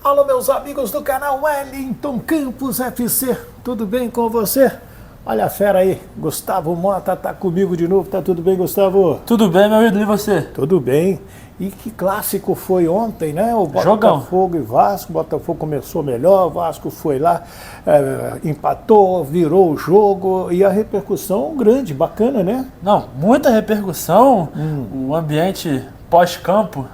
Alô, meus amigos do canal Wellington Campos FC, tudo bem com você? Olha a fera aí, Gustavo Mota tá comigo de novo, tá tudo bem, Gustavo? Tudo bem, meu ídolo, e você? Tudo bem. E que clássico foi ontem, né? O Jogão. Botafogo e Vasco. O Botafogo começou melhor, o Vasco foi lá, empatou, virou o jogo e a repercussão grande, bacana, né? Não, muita repercussão, o ambiente pós-campo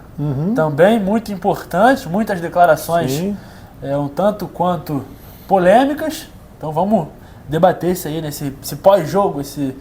também muito importante, muitas declarações um tanto quanto polêmicas, então vamos debater isso aí, nesse pós-jogo, esse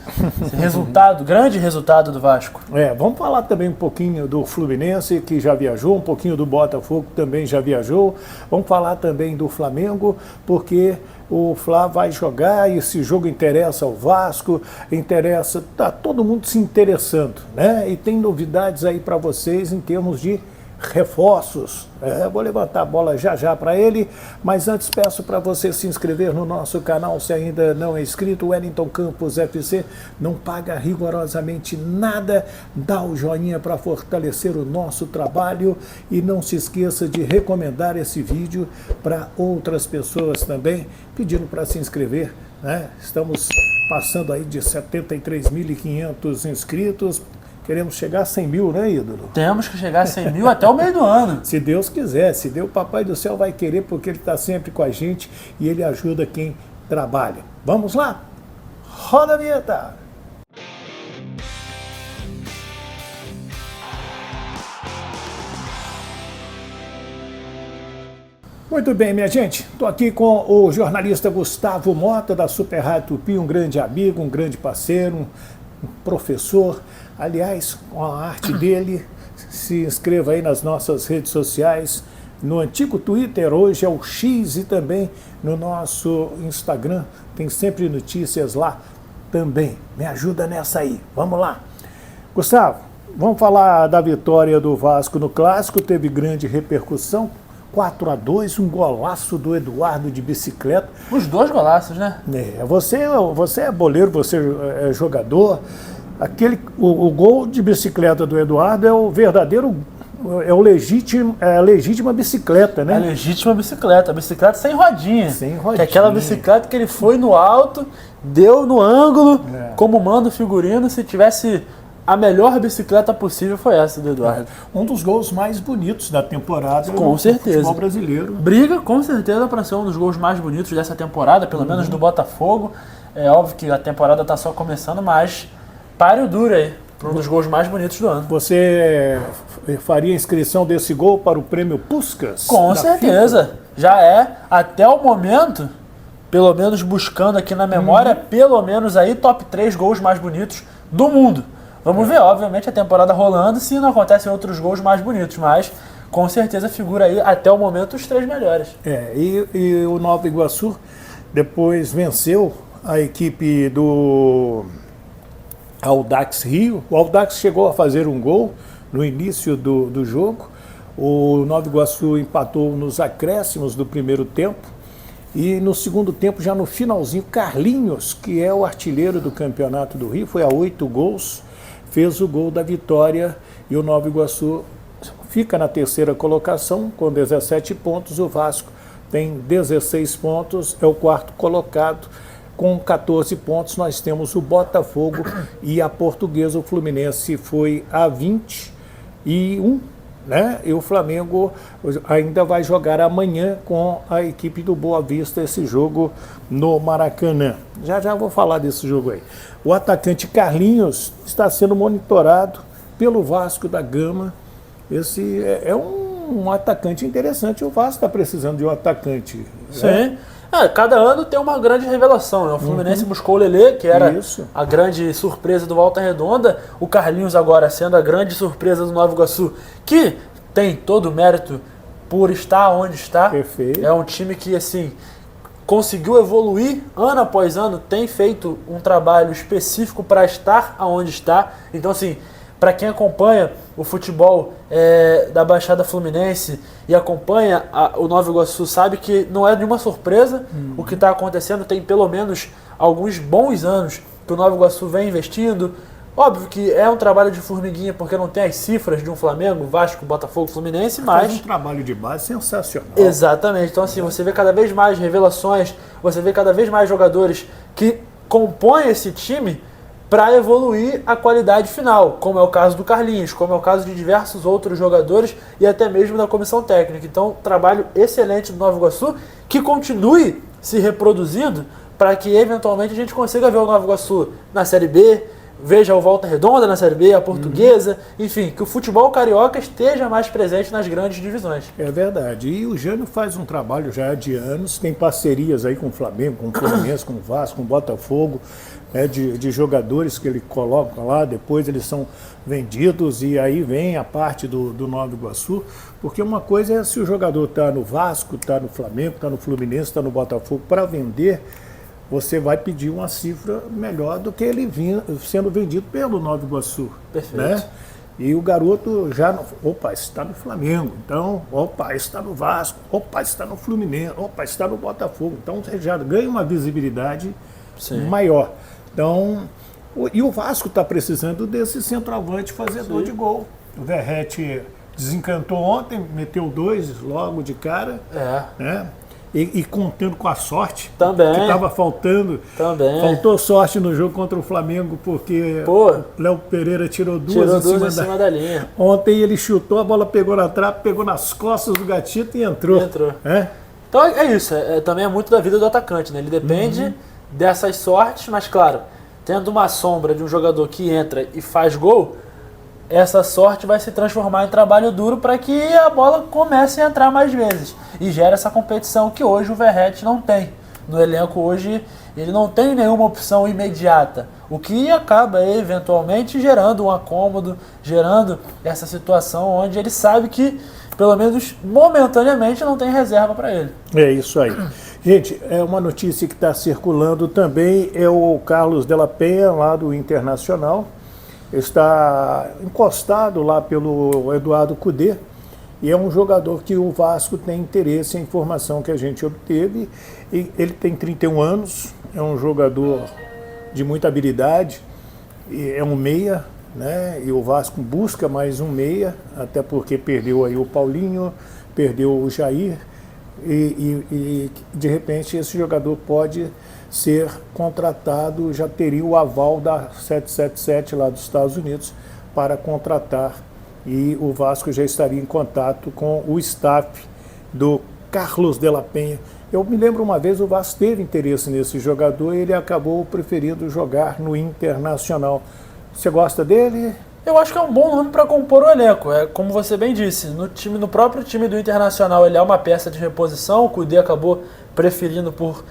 resultado, grande resultado do Vasco. Vamos falar também um pouquinho do Fluminense, que já viajou, um pouquinho do Botafogo, que também já viajou. Vamos falar também do Flamengo, porque o Fla vai jogar e esse jogo interessa ao Vasco, interessa, tá todo mundo se interessando, né? E tem novidades aí para vocês em termos de reforços. Vou levantar a bola já para ele, mas antes peço para você se inscrever no nosso canal se ainda não é inscrito. O Wellington Campos FC não paga rigorosamente nada, dá o joinha para fortalecer o nosso trabalho e não se esqueça de recomendar esse vídeo para outras pessoas também, pedindo para se inscrever, né? Estamos passando aí de 73.500 inscritos. Queremos chegar a 100 mil, né, ídolo? Temos que chegar a 100 mil até o meio do ano. Se Deus quiser, se Deus, o Papai do Céu vai querer, porque Ele está sempre com a gente e Ele ajuda quem trabalha. Vamos lá? Roda a vinheta! Muito bem, minha gente. Estou aqui com o jornalista Gustavo Mota, da Super Rádio Tupi, um grande amigo, um grande parceiro, um professor. Aliás, com a arte dele, se inscreva aí nas nossas redes sociais, no antigo Twitter, hoje é o X, e também no nosso Instagram, tem sempre notícias lá também. Me ajuda nessa aí, vamos lá. Gustavo, vamos falar da vitória do Vasco no Clássico, teve grande repercussão, 4-2, um golaço do Eduardo de bicicleta. Os dois golaços, né? Você é boleiro, você é jogador. O gol de bicicleta do Eduardo é o verdadeiro, é a legítima bicicleta, né? A legítima bicicleta, a bicicleta sem rodinha. Sem rodinha. Que é aquela bicicleta que ele foi no alto, deu no ângulo, como manda o figurino. Se tivesse a melhor bicicleta possível, foi essa do Eduardo. Um dos gols mais bonitos da temporada. Com certeza. Do futebol brasileiro. Briga com certeza para ser um dos gols mais bonitos dessa temporada, pelo menos do Botafogo. É óbvio que a temporada está só começando, mas páreo duro aí, para um dos gols mais bonitos do ano. Você faria inscrição desse gol para o prêmio Puskás? Com certeza. Já é, até o momento, pelo menos buscando aqui na memória, pelo menos aí top 3 gols mais bonitos do mundo. Vamos ver, obviamente, a temporada rolando, se não acontecem outros gols mais bonitos, mas com certeza figura aí até o momento os 3 melhores. E o Nova Iguaçu depois venceu a equipe do Audax Rio. O Audax chegou a fazer um gol no início do jogo. O Nova Iguaçu empatou nos acréscimos do primeiro tempo. E no segundo tempo, já no finalzinho, Carlinhos, que é o artilheiro do Campeonato do Rio, foi a 8 gols, fez o gol da vitória e o Nova Iguaçu fica na terceira colocação com 17 pontos. O Vasco tem 16 pontos, é o quarto colocado. Com 14 pontos, nós temos o Botafogo e a Portuguesa. O Fluminense foi a 21, né? E o Flamengo ainda vai jogar amanhã com a equipe do Boa Vista, esse jogo no Maracanã. Já vou falar desse jogo aí. O atacante Carlinhos está sendo monitorado pelo Vasco da Gama. Esse é um atacante interessante. O Vasco está precisando de um atacante. Sim. Né? Cada ano tem uma grande revelação, né? O Fluminense buscou o Lelê, que era a grande surpresa do Volta Redonda. O Carlinhos agora sendo a grande surpresa do Nova Iguaçu, que tem todo o mérito por estar onde está. Perfeito. É um time que, assim, conseguiu evoluir ano após ano, tem feito um trabalho específico para estar aonde está. Então, assim, para quem acompanha o futebol da Baixada Fluminense e acompanha o Nova Iguaçu, sabe que não é nenhuma surpresa o que está acontecendo. Tem pelo menos alguns bons anos que o Nova Iguaçu vem investindo. Óbvio que é um trabalho de formiguinha, porque não tem as cifras de um Flamengo, Vasco, Botafogo, Fluminense, mas... Faz um trabalho de base sensacional. Exatamente. Então, assim, você vê cada vez mais revelações, você vê cada vez mais jogadores que compõem esse time para evoluir a qualidade final, como é o caso do Carlinhos, como é o caso de diversos outros jogadores e até mesmo da comissão técnica. Então, trabalho excelente do Nova Iguaçu, que continue se reproduzindo para que, eventualmente, a gente consiga ver o Nova Iguaçu na Série B, veja o Volta Redonda na Série B, a Portuguesa, enfim, que o futebol carioca esteja mais presente nas grandes divisões. É verdade. E o Jânio faz um trabalho já de anos, tem parcerias aí com o Flamengo, com o Fluminense, com o Vasco, com o Botafogo, né, de jogadores que ele coloca lá, depois eles são vendidos e aí vem a parte do Nova Iguaçu, porque uma coisa é se o jogador está no Vasco, está no Flamengo, está no Fluminense, está no Botafogo, para vender, você vai pedir uma cifra melhor do que ele vinha sendo vendido pelo Nova Iguaçu. Perfeito. Né? E o garoto já, opa, está no Flamengo, então, opa, está no Vasco, opa, está no Fluminense, opa, está no Botafogo. Então você já ganha uma visibilidade maior. Então, e o Vasco está precisando desse centroavante fazedor de gol. O Verratti desencantou ontem, meteu 2 logo de cara. Né? E contando com a sorte também, que estava faltando. Também. Faltou sorte no jogo contra o Flamengo, porque o Léo Pereira tirou duas em cima da linha. Ontem ele chutou, a bola pegou na trave, pegou nas costas do Gatito e entrou. Então é isso, também é muito da vida do atacante, né? Ele depende dessas sortes, mas claro, tendo uma sombra de um jogador que entra e faz gol, essa sorte vai se transformar em trabalho duro para que a bola comece a entrar mais vezes. E gera essa competição que hoje o Verratti não tem. No elenco hoje ele não tem nenhuma opção imediata. O que acaba eventualmente gerando um acômodo, gerando essa situação onde ele sabe que, pelo menos momentaneamente, não tem reserva para ele. É isso aí. Gente, é uma notícia que está circulando também, é o Carlos Della Penha, lá do Internacional. Está encostado lá pelo Eduardo Cudê e é um jogador que o Vasco tem interesse, a informação que a gente obteve. E ele tem 31 anos, é um jogador de muita habilidade, é um meia, né? E o Vasco busca mais um meia, até porque perdeu aí o Paulinho, perdeu o Jair e de repente esse jogador pode ser contratado, já teria o aval da 777 lá dos Estados Unidos para contratar e o Vasco já estaria em contato com o staff do Carlos Della Penha. Eu me lembro uma vez o Vasco teve interesse nesse jogador e ele acabou preferindo jogar no Internacional. Você gosta dele? Eu acho que é um bom nome para compor o elenco. É como você bem disse, no próprio time do Internacional ele é uma peça de reposição, o Cudê acabou preferindo por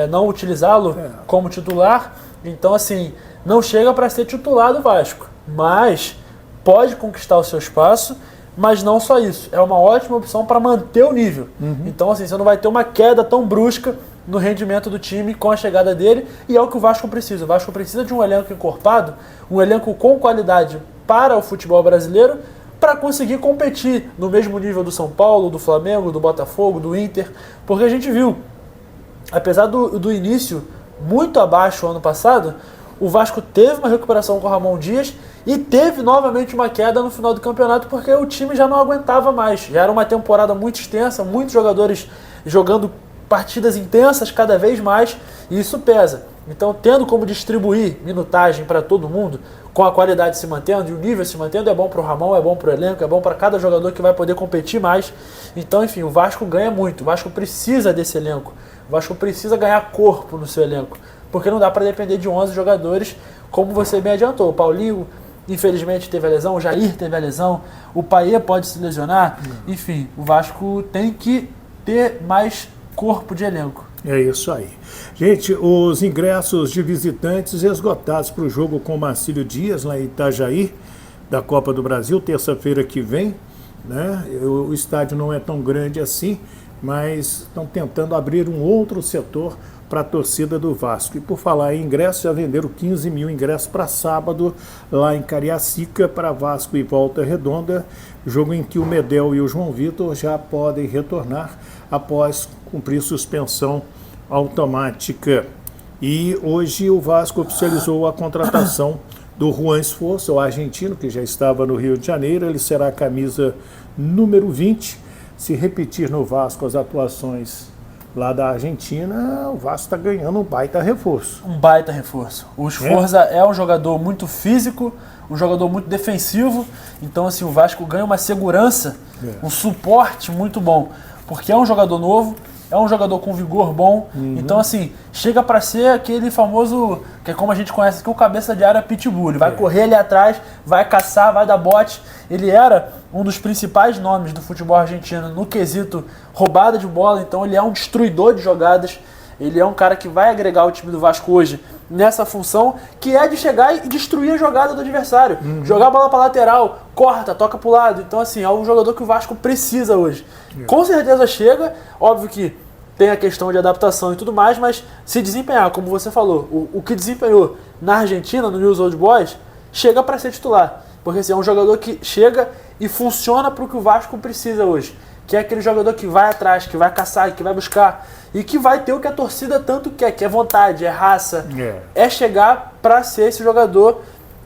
não utilizá-lo como titular. Então, assim, não chega para ser titular do Vasco, mas pode conquistar o seu espaço, mas não só isso. É uma ótima opção para manter o nível. Então, assim, você não vai ter uma queda tão brusca no rendimento do time com a chegada dele, e é o que o Vasco precisa. O Vasco precisa de um elenco encorpado, um elenco com qualidade para o futebol brasileiro, para conseguir competir no mesmo nível do São Paulo, do Flamengo, do Botafogo, do Inter, porque a gente viu, apesar do início muito abaixo ano passado, o Vasco teve uma recuperação com o Ramon Dias e teve novamente uma queda no final do campeonato porque o time já não aguentava mais. Já era uma temporada muito extensa, muitos jogadores jogando partidas intensas cada vez mais, e isso pesa. Então, tendo como distribuir minutagem para todo mundo, com a qualidade se mantendo e o nível se mantendo, é bom para o Ramon, é bom para o elenco, é bom para cada jogador que vai poder competir mais. Então, enfim, o Vasco ganha muito, o Vasco precisa desse elenco, o Vasco precisa ganhar corpo no seu elenco, porque não dá para depender de 11 jogadores, como você bem adiantou. O Paulinho, infelizmente, teve a lesão, o Jair teve a lesão, o Payet pode se lesionar, enfim, o Vasco tem que ter mais corpo de elenco. É isso aí. Gente, os ingressos de visitantes esgotados para o jogo com o Marcílio Dias, lá em Itajaí, da Copa do Brasil, terça-feira que vem, né? O estádio não é tão grande assim, mas estão tentando abrir um outro setor para a torcida do Vasco. E por falar em ingressos, já venderam 15 mil ingressos para sábado, lá em Cariacica, para Vasco e Volta Redonda, jogo em que o Medel e o João Vitor já podem retornar após cumprir suspensão automática. E hoje o Vasco oficializou a contratação do Juan Esforço, o argentino, que já estava no Rio de Janeiro. Ele será a camisa número 20. Se repetir no Vasco as atuações lá da Argentina, o Vasco está ganhando um baita reforço. Um baita reforço. O Sforza é um jogador muito físico, um jogador muito defensivo, então assim, o Vasco ganha uma segurança, um suporte muito bom, porque é um jogador novo, é um jogador com vigor bom, então assim, chega para ser aquele famoso, que é como a gente conhece aqui, o cabeça de área pitbull, ele vai correr ali atrás, vai caçar, vai dar bote. Ele era um dos principais nomes do futebol argentino no quesito roubada de bola, então ele é um destruidor de jogadas, ele é um cara que vai agregar o time do Vasco hoje nessa função, que é de chegar e destruir a jogada do adversário, jogar a bola para lateral, corta, toca para o lado, então assim, é um jogador que o Vasco precisa hoje. Com certeza chega, óbvio que tem a questão de adaptação e tudo mais, mas se desempenhar, como você falou, o que desempenhou na Argentina, no News Old Boys, chega para ser titular. Porque assim, é um jogador que chega e funciona para o que o Vasco precisa hoje. Que é aquele jogador que vai atrás, que vai caçar, que vai buscar e que vai ter o que a torcida tanto quer, que é vontade, é raça. É chegar para ser esse jogador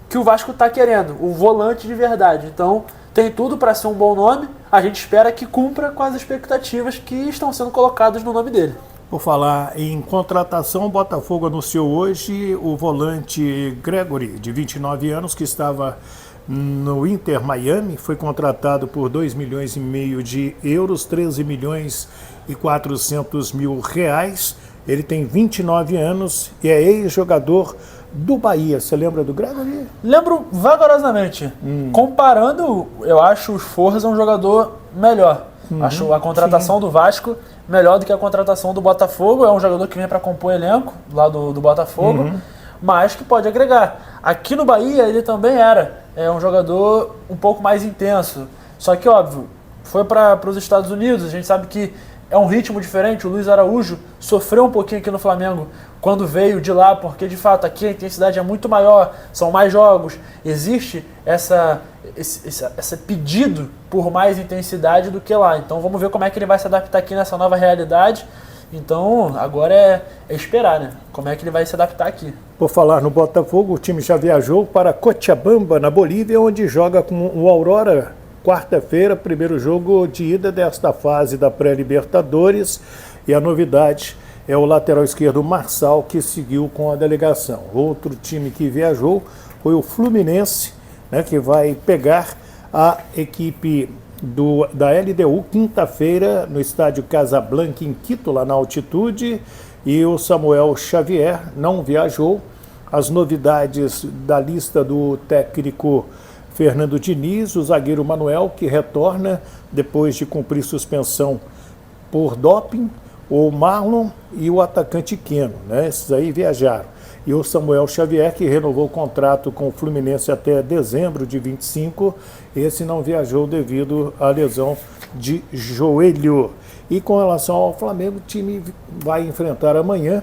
que o Vasco está querendo, o volante de verdade. Então, tem tudo para ser um bom nome. A gente espera que cumpra com as expectativas que estão sendo colocadas no nome dele. Por falar em contratação, o Botafogo anunciou hoje o volante Gregory, de 29 anos, que estava no Inter Miami, foi contratado por 2,5 milhões de euros, 13 milhões e 400 mil reais. Ele tem 29 anos e é ex-jogador do Bahia. Você lembra do Gregory? Lembro vagarosamente. Comparando, eu acho o Sforza um jogador melhor. Acho a contratação do Vasco melhor do que a contratação do Botafogo. É um jogador que vem para compor elenco lá do Botafogo, mas que pode agregar. Aqui no Bahia ele também era um jogador um pouco mais intenso. Só que, óbvio, foi para os Estados Unidos. A gente sabe que é um ritmo diferente. O Luiz Araújo sofreu um pouquinho aqui no Flamengo quando veio de lá, porque de fato aqui a intensidade é muito maior, são mais jogos, existe esse pedido por mais intensidade do que lá. Então vamos ver como é que ele vai se adaptar aqui nessa nova realidade. Então agora é esperar, né? Como é que ele vai se adaptar aqui. Por falar no Botafogo, o time já viajou para Cochabamba, na Bolívia, onde joga com o Aurora. Quarta-feira, primeiro jogo de ida desta fase da pré-Libertadores, e a novidade é o lateral esquerdo Marçal, que seguiu com a delegação. Outro time que viajou foi o Fluminense, né, que vai pegar a equipe da LDU quinta-feira no estádio Casablanca, em Quito, lá na altitude, e o Samuel Xavier não viajou. As novidades da lista do técnico Fernando Diniz, o zagueiro Manuel, que retorna depois de cumprir suspensão por doping, o Marlon e o atacante Keno, né? Esses aí viajaram. E o Samuel Xavier, que renovou o contrato com o Fluminense até dezembro de 25, esse não viajou devido à lesão de joelho. E com relação ao Flamengo, o time vai enfrentar amanhã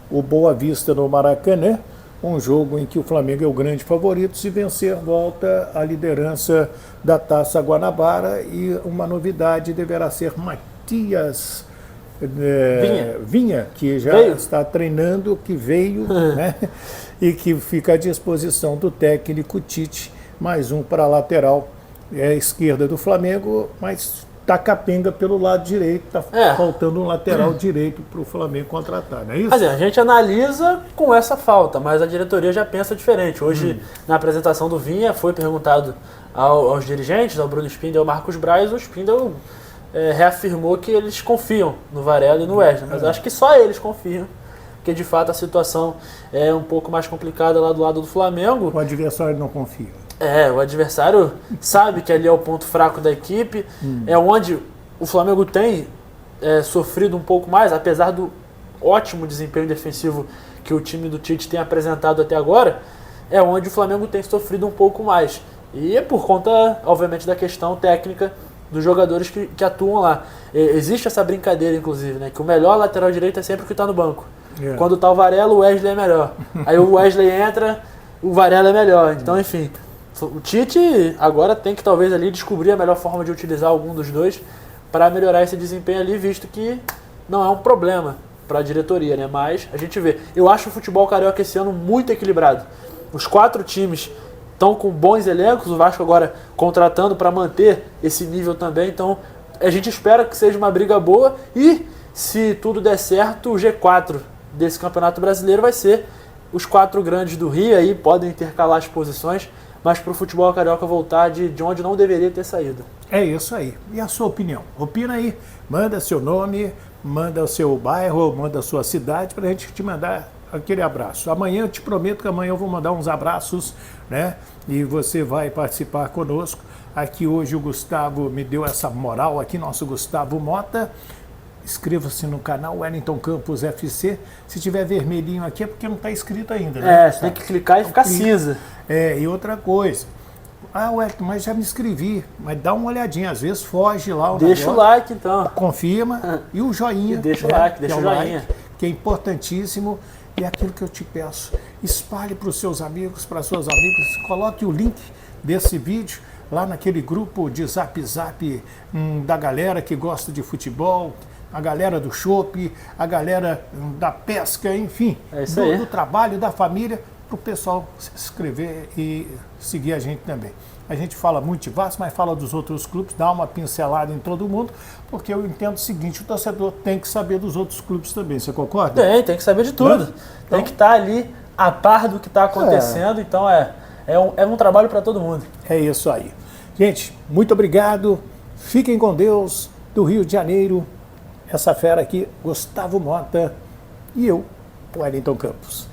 o Boa Vista no Maracanã, um jogo em que o Flamengo é o grande favorito. Se vencer, volta à liderança da Taça Guanabara, e uma novidade deverá ser Matias Vinha, que já está treinando, que veio, né, e que fica à disposição do técnico Tite. Mais um para a lateral esquerda do Flamengo, mas está capenga pelo lado direito, está faltando um lateral direito para o Flamengo contratar, não é isso? Mas a gente analisa com essa falta, mas a diretoria já pensa diferente. Hoje, na apresentação do Vinha, foi perguntado aos dirigentes, ao Bruno Spindel e ao Marcos Braz. O Spindel reafirmou que eles confiam no Varela e no Wesley, mas acho que só eles confiam, porque de fato a situação é um pouco mais complicada lá do lado do Flamengo. O adversário não confia. O adversário sabe que ali é o ponto fraco da equipe, é onde o Flamengo tem sofrido um pouco mais, apesar do ótimo desempenho defensivo que o time do Tite tem apresentado até agora, é onde o Flamengo tem sofrido um pouco mais. E é por conta, obviamente, da questão técnica dos jogadores que atuam lá. Existe essa brincadeira, inclusive, né, que o melhor lateral direito é sempre o que está no banco. Quando está o Varela, o Wesley é melhor. Aí o Wesley entra, o Varela é melhor. Então, enfim, o Tite agora tem que talvez ali descobrir a melhor forma de utilizar algum dos dois para melhorar esse desempenho ali, visto que não é um problema para a diretoria, né? Mas a gente vê. Eu acho o futebol carioca esse ano muito equilibrado. os 4 times estão com bons elencos, o Vasco agora contratando para manter esse nível também, então a gente espera que seja uma briga boa e, se tudo der certo, o G4 desse Campeonato Brasileiro vai ser os 4 grandes do Rio, aí podem intercalar as posições, mas para o futebol carioca voltar de onde não deveria ter saído. É isso aí. E a sua opinião? Opina aí, manda seu nome, manda o seu bairro, manda a sua cidade para a gente te mandar aquele abraço. Amanhã eu te prometo que amanhã eu vou mandar uns abraços, né? E você vai participar conosco. Aqui hoje o Gustavo me deu essa moral aqui, nosso Gustavo Mota. Inscreva-se no canal Wellington Campos FC. Se tiver vermelhinho aqui é porque não está inscrito ainda, né? Você tem que clicar e ficar cinza. E outra coisa. Wellington, mas já me inscrevi. Mas dá uma olhadinha, às vezes foge lá o Deixa negócio, o like então. confirma e o joinha. E deixa o like, deixa o joinha. Like, que é importantíssimo. E é aquilo que eu te peço. Espalhe para os seus amigos, para suas amigas. Coloque o link desse vídeo lá naquele grupo de Zap da galera que gosta de futebol, a galera do chopp, a galera da pesca, enfim, do trabalho, da família, para o pessoal se inscrever e seguir a gente também. A gente fala muito de Vasco, mas fala dos outros clubes, dá uma pincelada em todo mundo, porque eu entendo o seguinte, o torcedor tem que saber dos outros clubes também, você concorda? Tem que saber de tudo. Então, tem que estar ali a par do que está acontecendo, então é um trabalho para todo mundo. É isso aí. Gente, muito obrigado, fiquem com Deus, do Rio de Janeiro, essa fera aqui, Gustavo Mota, e eu, Wellington Campos.